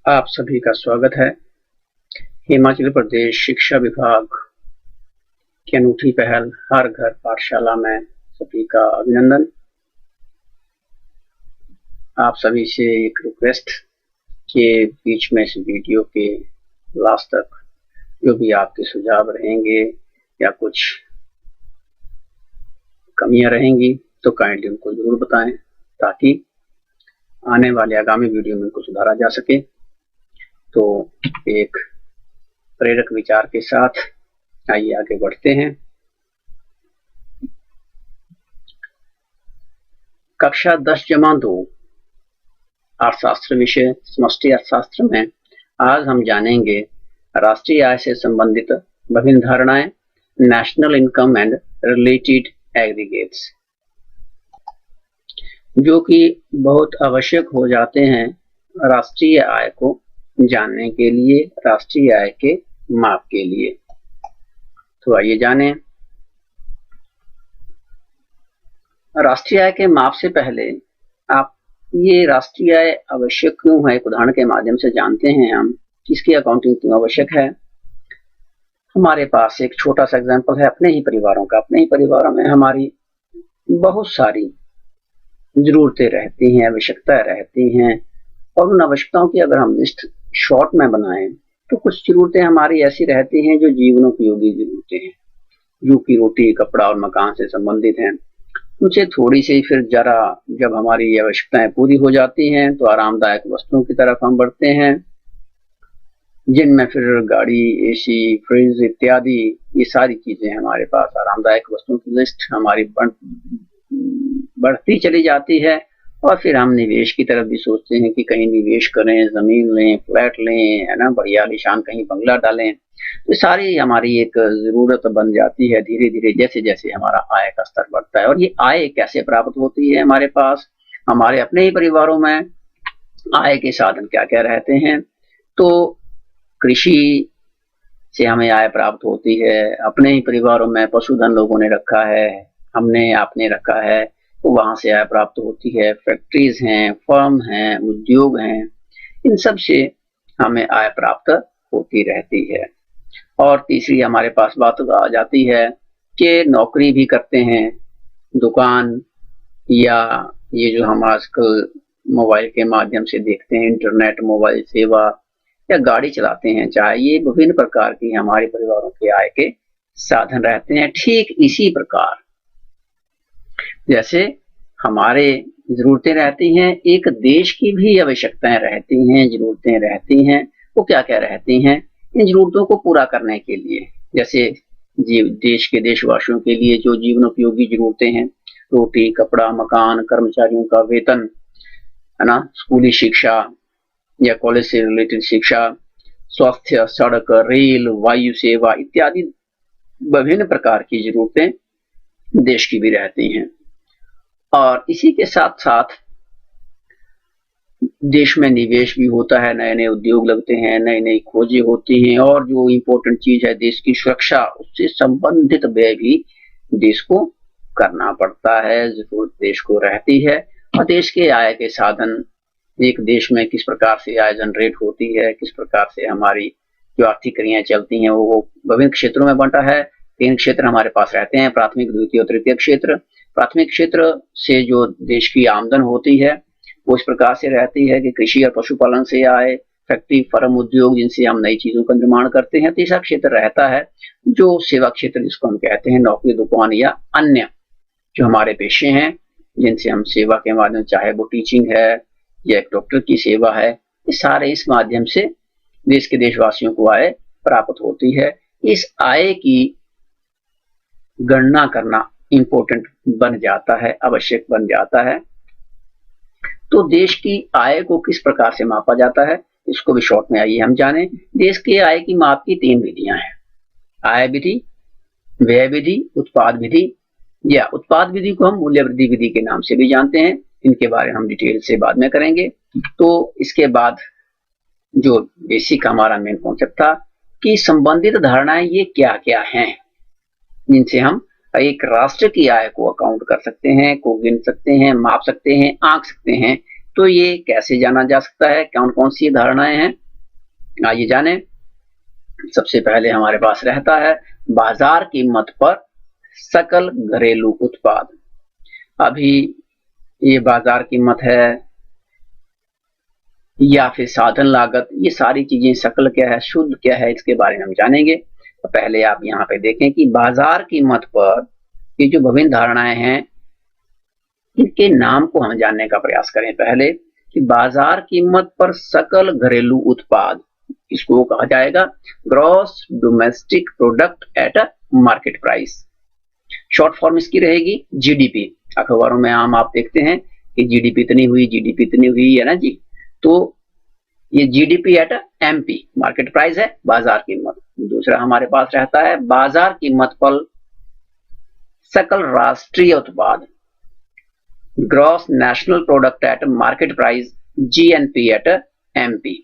आप सभी का स्वागत है। हिमाचल प्रदेश शिक्षा विभाग की अनूठी पहल हर घर पाठशाला में सभी का अभिनंदन। आप सभी से एक रिक्वेस्ट के बीच में इस वीडियो के लास्ट तक जो भी आपके सुझाव रहेंगे या कुछ कमियां रहेंगी तो काइंडली उनको जरूर बताएं ताकि आने वाले आगामी वीडियो में उनको सुधारा जा सके। तो एक प्रेरक विचार के साथ आइए आगे बढ़ते हैं। कक्षा 10-2 अर्थशास्त्र विषय समष्टि अर्थशास्त्र में आज हम जानेंगे राष्ट्रीय आय से संबंधित विभिन्न धारणाएं, national income and related aggregates, जो कि बहुत आवश्यक हो जाते हैं राष्ट्रीय आय को जानने के लिए, राष्ट्रीय आय के माप के लिए। तो आइए जानें। राष्ट्रीय आय के माप से पहले आप ये राष्ट्रीय आय आवश्यक क्यों है, एक उदाहरण के माध्यम से जानते हैं हम किसकी अकाउंटिंग क्यों आवश्यक है। हमारे पास एक छोटा सा एग्जांपल है अपने ही परिवारों का। अपने ही परिवारों में हमारी बहुत सारी जरूरतें रहती हैं, आवश्यकताएं रहती हैं, और उन आवश्यकताओं की अगर हम लिस्ट शॉर्ट में बनाएं तो कुछ जरूरतें हमारी ऐसी रहती हैं जो जीवनोपयोगी जरूरतें हैं, जो कि रोटी, कपड़ा और मकान से संबंधित हैं। उनसे थोड़ी सी फिर जरा जब हमारी आवश्यकताएं पूरी हो जाती हैं तो आरामदायक वस्तुओं की तरफ हम बढ़ते हैं, जिनमें फिर गाड़ी, एसी, फ्रिज इत्यादि ये सारी चीजें हमारे पास आरामदायक वस्तुओं की लिस्ट हमारी बढ़ती चली जाती है। और फिर हम निवेश की तरफ भी सोचते हैं कि कहीं निवेश करें, जमीन लें, फ्लैट लें, है ना, बढ़िया आलीशान कहीं बंगला डालें। तो सारी हमारी एक जरूरत बन जाती है धीरे धीरे जैसे जैसे हमारा आय का स्तर बढ़ता है। और ये आय कैसे प्राप्त होती है हमारे पास, हमारे अपने ही परिवारों में आय के साधन क्या क्या रहते हैं। तो कृषि से हमें आय प्राप्त होती है, अपने ही परिवारों में पशुधन लोगों ने रखा है, हमने आपने रखा है, तो वहां से आय प्राप्त होती है। फैक्ट्रीज हैं, फर्म हैं, उद्योग हैं, इन सब से हमें आय प्राप्त होती रहती है। और तीसरी हमारे पास बात आ जाती है कि नौकरी भी करते हैं, दुकान, या ये जो हम आजकल मोबाइल के माध्यम से देखते हैं इंटरनेट, मोबाइल सेवा, या गाड़ी चलाते हैं, चाहे ये विभिन्न प्रकार की हमारे परिवारों के आय के साधन रहते हैं। ठीक इसी प्रकार जैसे हमारे जरूरतें रहती हैं, एक देश की भी आवश्यकताएं रहती हैं, जरूरतें रहती हैं। वो क्या क्या रहती हैं इन जरूरतों को पूरा करने के लिए? जैसे देश के देशवासियों के लिए जो जीवन उपयोगी जरूरतें हैं, रोटी, कपड़ा, मकान, कर्मचारियों का वेतन, है ना, स्कूली शिक्षा या कॉलेज से रिलेटेड शिक्षा, स्वास्थ्य, सड़क, रेल, वायु सेवा इत्यादि विभिन्न प्रकार की जरूरतें देश की भी रहती हैं। और इसी के साथ साथ देश में निवेश भी होता है, नए नए उद्योग लगते हैं, नई नई खोजें होती हैं, और जो इम्पोर्टेंट चीज है देश की सुरक्षा, उससे संबंधित व्यय भी देश को करना पड़ता है, जरूरत देश को रहती है। और देश के आय के साधन, एक देश में किस प्रकार से आय जनरेट होती है, किस प्रकार से हमारी जो आर्थिक क्रियाएं चलती हैं, वो विभिन्न क्षेत्रों में बंटा है। 3 क्षेत्र हमारे पास रहते हैं, प्राथमिक, द्वितीय और तृतीय क्षेत्र। प्राथमिक क्षेत्र से जो देश की आमदन होती है वो इस प्रकार से रहती है कि कृषि और पशुपालन से आय, फैक्ट्री, फर्म, उद्योग, जिनसे हम नई चीजों का निर्माण करते हैं। तीसरा क्षेत्र रहता है जो सेवा क्षेत्र, जिसको हम कहते हैं नौकरी, दुकान या अन्य जो हमारे पेशे हैं, जिनसे हम सेवा के माध्यम, चाहे वो टीचिंग है या एक डॉक्टर की सेवा है, ये सारे इस माध्यम से देश के देशवासियों को आय प्राप्त होती है। इस आय की गणना करना इंपॉर्टेंट बन जाता है, आवश्यक बन जाता है। तो देश की आय को किस प्रकार से मापा जाता है, इसको भी शॉर्ट में आइए हम जानें। देश की आय की माप की 3 विधियां हैं: आय विधि, व्यय विधि, उत्पाद विधि। या उत्पाद विधि को हम मूल्य वृद्धि विधि के नाम से भी जानते हैं, इनके बारे में हम डिटेल से बाद में करेंगे। तो इसके बाद जो बेसिक हमारा मेन कॉन्सेप्ट था कि संबंधित धारणाएं ये क्या क्या हैं, जिनसे हम एक राष्ट्र की आय को अकाउंट कर सकते हैं, को गिन सकते हैं, माप सकते हैं, आंक सकते हैं तो ये कैसे जाना जा सकता है, कौन कौन सी धारणाएं हैं, आइए जाने। सबसे पहले हमारे पास रहता है बाजार कीमत पर सकल घरेलू उत्पाद। अभी ये बाजार कीमत है या फिर साधन लागत, ये सारी चीजें सकल क्या है, शुद्ध क्या है, इसके बारे में हम जानेंगे। तो पहले आप यहाँ पे देखें कि बाजार कीमत पर ये जो विभिन्न धारणाएं हैं, इनके नाम को हम जानने का प्रयास करें। पहले कि बाजार कीमत पर सकल घरेलू उत्पाद, इसको कहा जाएगा gross domestic product at a market price. Short form इसकी रहेगी जीडीपी। अखबारों में आम आप देखते हैं कि जीडीपी इतनी हुई, जीडीपी इतनी हुई, है ना जी। तो ये GDP at MP, market price है बाजार कीमत। दूसरा हमारे पास रहता है बाजार कीमत पर सकल राष्ट्रीय उत्पाद, gross national product at market price, GNP at MP,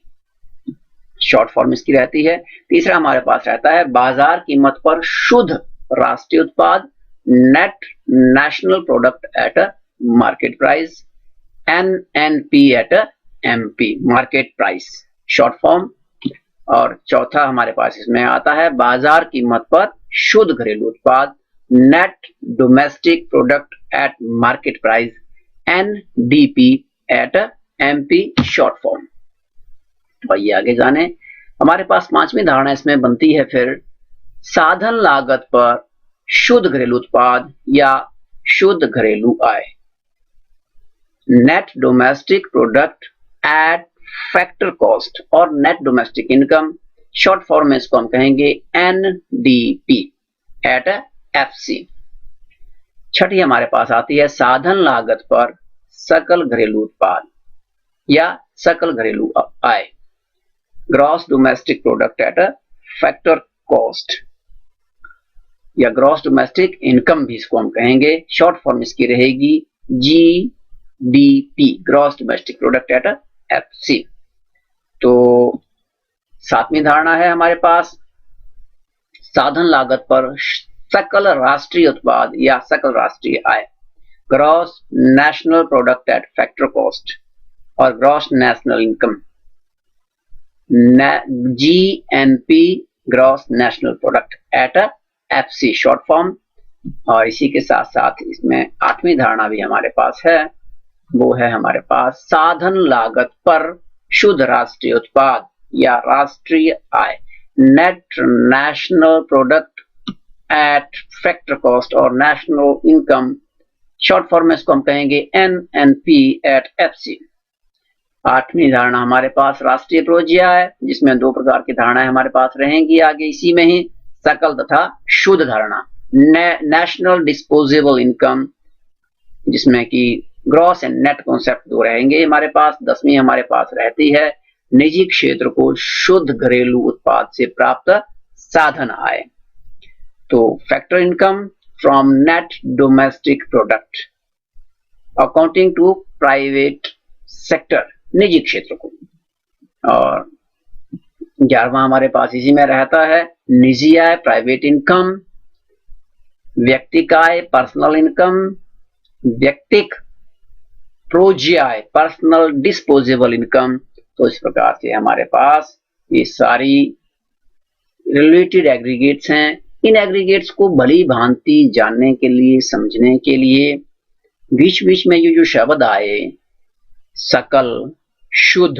short form इसकी रहती है। तीसरा हमारे पास रहता है बाजार कीमत पर शुद्ध राष्ट्रीय उत्पाद, net national product at market price, NNP at MP, market price, short form. और चौथा हमारे पास इसमें आता है बाजार कीमत पर शुद्ध घरेलू उत्पाद, net domestic product at market price, NDP at MP, short form. तो आइए आगे जाने। हमारे पास पांचवी धारणा इसमें बनती है फिर साधन लागत पर शुद्ध घरेलू उत्पाद या शुद्ध घरेलू आय, net domestic product at factor cost और net domestic income, short form में इसको हम कहेंगे एनडीपी एट एफसी। छठी हमारे पास आती है साधन लागत पर सकल घरेलू उत्पाद या सकल घरेलू आय, gross domestic product at factor cost या ग्रॉस डोमेस्टिक इनकम भी इसको हम कहेंगे। शॉर्ट फॉर्म इसकी रहेगी GDP, gross domestic product at FC. तो सातवीं धारणा है हमारे पास साधन लागत पर सकल राष्ट्रीय उत्पाद या सकल राष्ट्रीय आय, gross national product at factor cost और gross national income, GNP, gross national product at FC, short form. और इसी के साथ साथ इसमें आठवीं धारणा भी हमारे पास है, वो है हमारे पास साधन लागत पर शुद्ध राष्ट्रीय उत्पाद या राष्ट्रीय आय, net national product at factor cost और नेशनल इनकम, शॉर्ट फॉर्म में इसको हम कहेंगे एनएनपी एट एफसी। आठवीं धारणा हमारे पास राष्ट्रीय प्रोज्य है, जिसमें दो प्रकार की धारणाएं हमारे पास रहेंगी आगे इसी में ही, सकल तथा शुद्ध धारणा, नेशनल डिस्पोजेबल इनकम, जिसमें कि ग्रॉस एंड नेट कॉन्सेप्ट दो रहेंगे हमारे पास। 10वीं हमारे पास रहती है निजी क्षेत्र को शुद्ध घरेलू उत्पाद से प्राप्त साधन आय, तो factor income from net domestic product accounting to private sector, निजी क्षेत्र को। और 11वां हमारे पास इसी में रहता है निजी आय, प्राइवेट इनकम, व्यक्तिक आय, पर्सनल इनकम, व्यक्तिक प्रोज्य आय, पर्सनल डिस्पोजेबल इनकम। तो इस प्रकार से हमारे पास ये सारी रिलेटेड एग्रीगेट्स हैं। इन एग्रीगेट्स को भली भांति जानने के लिए, समझने के लिए बीच बीच में ये जो शब्द आए सकल, शुद्ध,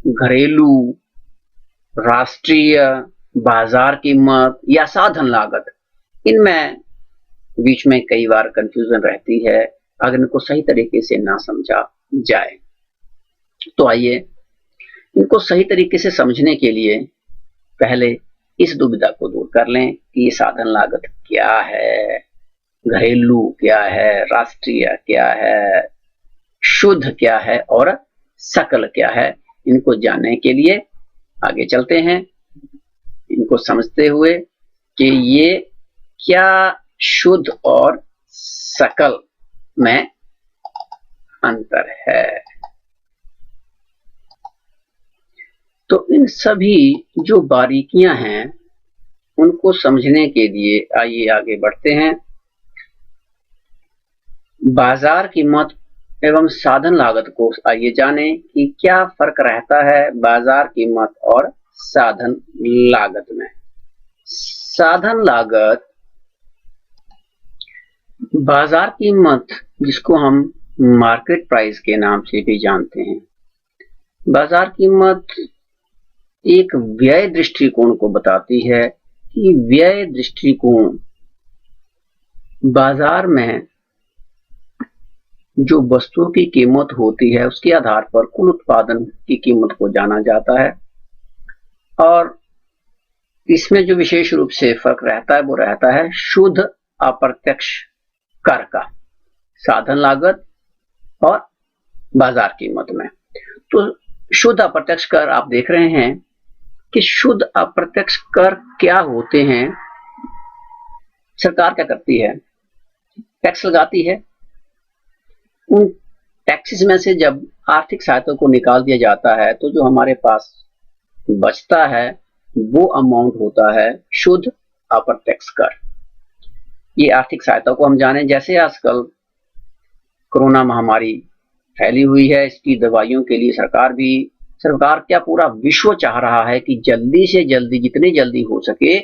घरेलू, राष्ट्रीय, बाजार कीमत या साधन लागत, इनमें बीच में कई बार कंफ्यूजन रहती है अगर इनको सही तरीके से ना समझा जाए। तो आइए इनको सही तरीके से समझने के लिए पहले इस दुविधा को दूर कर लें कि ये साधन लागत क्या है, घरेलू क्या है, राष्ट्रीय क्या है, शुद्ध क्या है और सकल क्या है। इनको जानने के लिए आगे चलते हैं, इनको समझते हुए कि ये क्या शुद्ध और सकल में अंतर है। तो इन सभी जो बारीकियां हैं उनको समझने के लिए आइए आगे बढ़ते हैं। बाजार कीमत एवं साधन लागत को आइए जाने कि क्या फर्क रहता है बाजार कीमत और साधन लागत में। साधन लागत बाजार कीमत, जिसको हम मार्केट प्राइस के नाम से भी जानते हैं। बाजार कीमत एक व्यय दृष्टिकोण को बताती है कि व्यय दृष्टिकोण बाजार में जो वस्तुओं की कीमत होती है उसके आधार पर कुल उत्पादन की कीमत को जाना जाता है, और इसमें जो विशेष रूप से फर्क रहता है वो रहता है शुद्ध अप्रत्यक्ष कर का साधन लागत और बाजार कीमत में। तो शुद्ध अप्रत्यक्ष कर आप देख रहे हैं कि शुद्ध अप्रत्यक्ष कर क्या होते हैं। सरकार क्या करती है, टैक्स लगाती है। उन टैक्सेस में से जब आर्थिक सहायता को निकाल दिया जाता है तो जो हमारे पास बचता है वो अमाउंट होता है शुद्ध अप्रत्यक्ष कर। ये आर्थिक सहायता को हम जाने, जैसे आजकल कोरोना महामारी फैली हुई है, इसकी दवाइयों के लिए सरकार क्या पूरा विश्व चाह रहा है कि जल्दी से जल्दी, जितनी जल्दी हो सके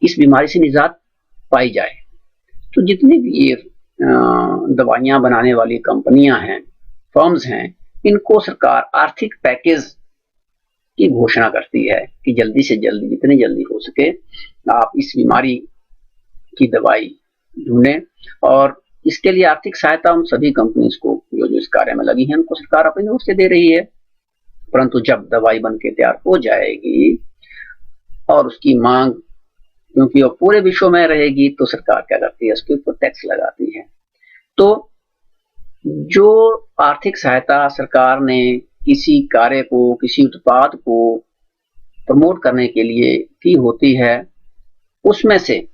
इस बीमारी से निजात पाई जाए। तो जितनी भी ये दवाइयां बनाने वाली कंपनियां हैं, फर्म्स हैं, इनको सरकार आर्थिक पैकेज की घोषणा करती है कि जल्दी से जल्दी, जितनी जल्दी हो सके आप इस बीमारी की दवाई ढूंढें, और इसके लिए आर्थिक सहायता उन सभी कंपनीज को जो इस कार्य में लगी हैं उनको सरकार अपनी ओर से दे रही है। परंतु जब दवाई बन के तैयार हो जाएगी और उसकी मांग क्योंकि वो पूरे विश्व में रहेगी तो सरकार क्या करती है, उसके ऊपर टैक्स लगाती है। तो जो आर्थिक सहायता सरकार ने किसी कार्य को, किसी उत्पाद को प्रमोट करने के लिए की होती है, उसमें से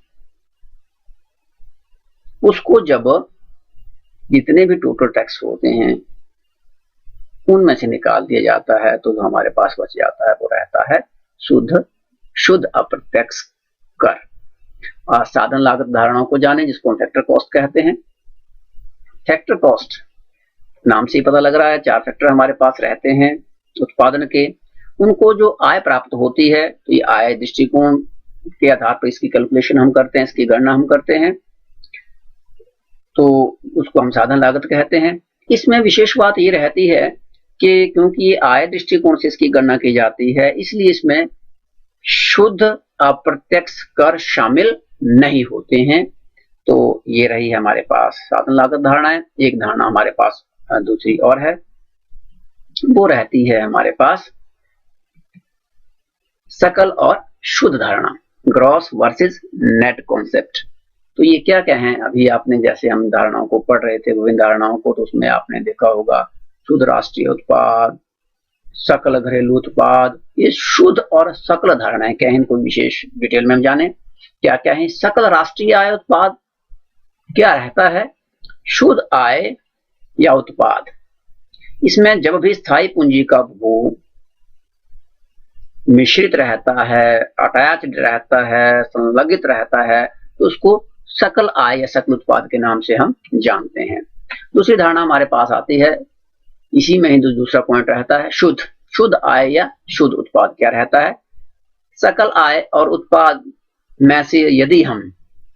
उसको जब जितने भी टोटल टैक्स होते हैं उनमें से निकाल दिया जाता है तो जो हमारे पास बच जाता है वो रहता है शुद्ध अप्रत्यक्ष कर। और साधन लागत धारणाओं को जाने, जिसको हम फैक्टर कॉस्ट कहते हैं। फैक्टर कॉस्ट नाम से ही पता लग रहा है, 4 फैक्टर हमारे पास रहते हैं उत्पादन के। उनको जो आय प्राप्त होती है तो ये आय दृष्टिकोण के आधार पर इसकी कैलकुलेशन हम करते हैं, इसकी गणना हम करते हैं, तो उसको हम साधन लागत कहते हैं। इसमें विशेष बात ये रहती है कि क्योंकि ये आय दृष्टिकोण से इसकी गणना की जाती है, इसलिए इसमें शुद्ध अप्रत्यक्ष कर शामिल नहीं होते हैं। तो ये रही हमारे पास साधन लागत धारणाएं। एक धारणा हमारे पास दूसरी और है, वो रहती है हमारे पास सकल और शुद्ध धारणा, ग्रॉस वर्सेस नेट कॉन्सेप्ट। तो ये क्या क्या है, अभी आपने जैसे हम धारणाओं को पढ़ रहे थे, विभिन्न धारणाओं को, तो उसमें आपने देखा होगा शुद्ध राष्ट्रीय उत्पाद, सकल घरेलू उत्पाद। ये शुद्ध और सकल धारणाएं क्या है, इनको विशेष डिटेल में हम जाने क्या क्या है। सकल राष्ट्रीय आय उत्पाद क्या रहता है, शुद्ध आय या उत्पाद। इसमें जब भी स्थायी पूंजी का उपभोग मिश्रित रहता है, अटैच्ड रहता है, संलग्नित रहता है, तो उसको सकल आय या सकल उत्पाद के नाम से हम जानते हैं। दूसरी धारणा हमारे पास आती है, इसी में ही दूसरा पॉइंट रहता है शुद्ध आय या शुद्ध उत्पाद क्या रहता है। सकल आय और उत्पाद में से यदि हम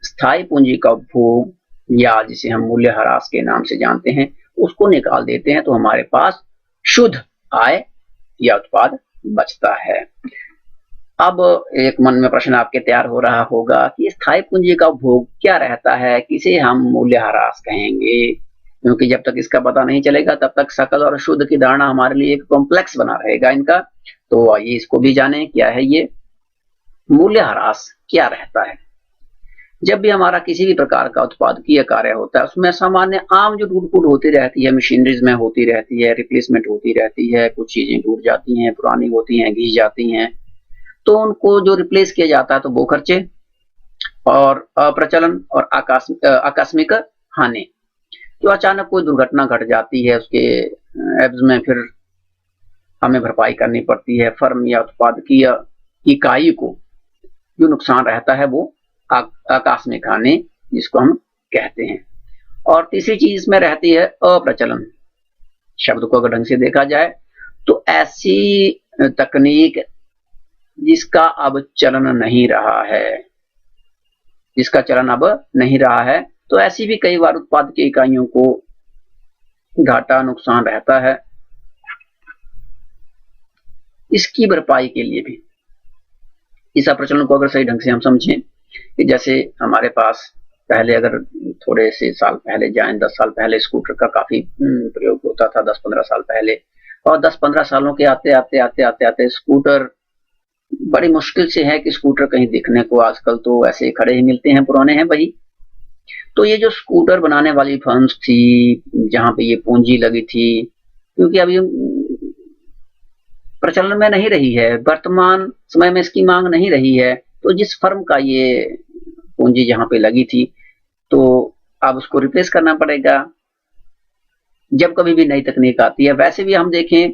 स्थायी पूंजी का उपभोग या जिसे हम मूल्य ह्रास के नाम से जानते हैं उसको निकाल देते हैं तो हमारे पास शुद्ध आय या उत्पाद बचता है। अब एक मन में प्रश्न आपके तैयार हो रहा होगा कि स्थायी पूंजी का उपभोग क्या रहता है, किसे हम मूल्य ह्रास कहेंगे, क्योंकि जब तक इसका पता नहीं चलेगा तब तक सकल और शुद्ध की धारणा हमारे लिए एक कॉम्प्लेक्स बना रहेगा इनका। तो आइए इसको भी जाने, क्या है ये मूल्य ह्रास क्या रहता है। जब भी हमारा किसी भी प्रकार का उत्पादकीय कार्य होता है उसमें सामान्य आम जो टूट फूट होती रहती है, मशीनरीज में होती रहती है, रिप्लेसमेंट होती रहती है, कुछ चीजें टूट जाती हैं, पुरानी होती हैं, घिस जाती हैं, तो उनको जो रिप्लेस किया जाता है तो वो खर्चे और अप्रचलन और आकस्मिक हानि, जो अचानक कोई दुर्घटना घट जाती है उसके एवज में फिर हमें भरपाई करनी पड़ती है। फर्म या उत्पादकीय इकाई को जो नुकसान रहता है वो आकस्मिक हानि जिसको हम कहते हैं। और तीसरी चीज इसमें रहती है अप्रचलन। शब्द को अगर ढंग से देखा जाए तो ऐसी तकनीक जिसका अब चलन नहीं रहा है, जिसका चलन अब नहीं रहा है, तो ऐसी भी कई बार उत्पादकीय इकाइयों को घाटा नुकसान रहता है। इसकी भरपाई के लिए भी इस अप्रचलन को अगर सही ढंग से हम समझें कि जैसे हमारे पास पहले अगर थोड़े से साल पहले जाएं, 10 साल पहले स्कूटर का काफी प्रयोग होता था, 10-15 साल पहले, और 10-15 सालों के आते आते आते आते आते स्कूटर बड़ी मुश्किल से है कि स्कूटर कहीं दिखने को आजकल तो ऐसे खड़े ही मिलते हैं, पुराने हैं वही। तो ये जो स्कूटर बनाने वाली फर्म्स थी, जहां पे ये पूंजी लगी थी, क्योंकि अभी प्रचलन में नहीं रही है, वर्तमान समय में इसकी मांग नहीं रही है, तो जिस फर्म का ये पूंजी जहां पे लगी थी तो अब उसको रिप्लेस करना पड़ेगा जब कभी भी नई तकनीक आती है। वैसे भी हम देखें,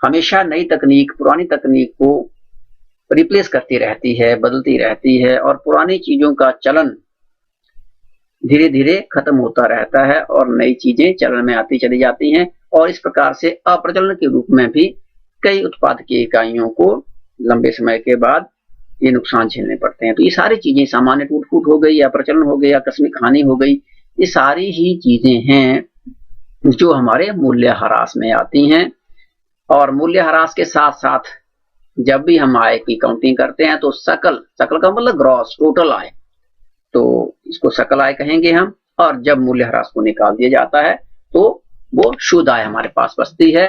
हमेशा नई तकनीक पुरानी तकनीक को रिप्लेस करती रहती है, बदलती रहती है, और पुरानी चीजों का चलन धीरे धीरे खत्म होता रहता है और नई चीजें चलन में आती चली जाती हैं। और इस प्रकार से अप्रचलन के रूप में भी कई उत्पादकीय इकाइयों को लंबे समय के बाद ये नुकसान झेलने पड़ते हैं। तो ये सारी चीजें, सामान्य टूट फूट हो गई, अप्रचलन हो गई, आकस्मिक हानि हो गई, ये सारी ही चीजें हैं जो हमारे मूल्य ह्रास में आती हैं। और मूल्य ह्रास के साथ साथ जब भी हम आय की काउंटिंग करते हैं तो सकल का मतलब ग्रॉस, टोटल आय, तो इसको सकल आय कहेंगे हम। और जब मूल्य ह्रास को निकाल दिया जाता है तो वो शुद्ध आय हमारे पास बचती है।